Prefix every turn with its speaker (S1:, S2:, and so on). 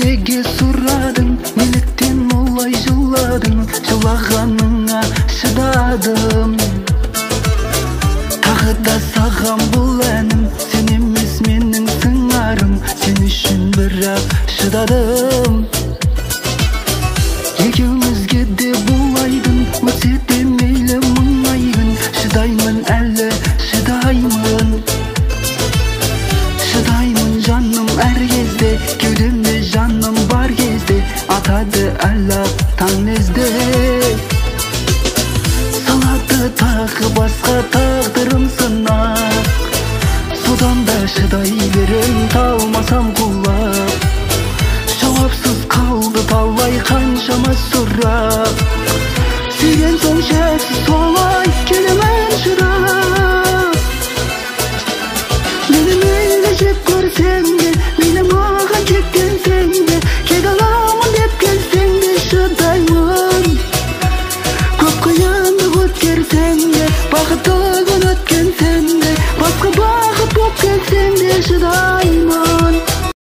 S1: неге сурадың, неліктен олай жыладың? Жылағаныңа шыдадым. Тағы да саған бұл әнім, сен емес менің сыңарым, сен үшін бірақ шыдадым. Екеумізге де болайдың, өтсе де мейлі мың айын, шыдаймын әлі шыдаймын. Шыдаймын жаным әр кезде, кеудемде жаным бар кезде, атады әлі таң лезде. Салады тағы басқа тағдырым сынақ, содан да шыдай берем талмасам құлап. Жауапсыз қалды талай қаншама сұрақ, сүйген соң шексіз солай келемін шыдап. Мені мейлі жеп көрсең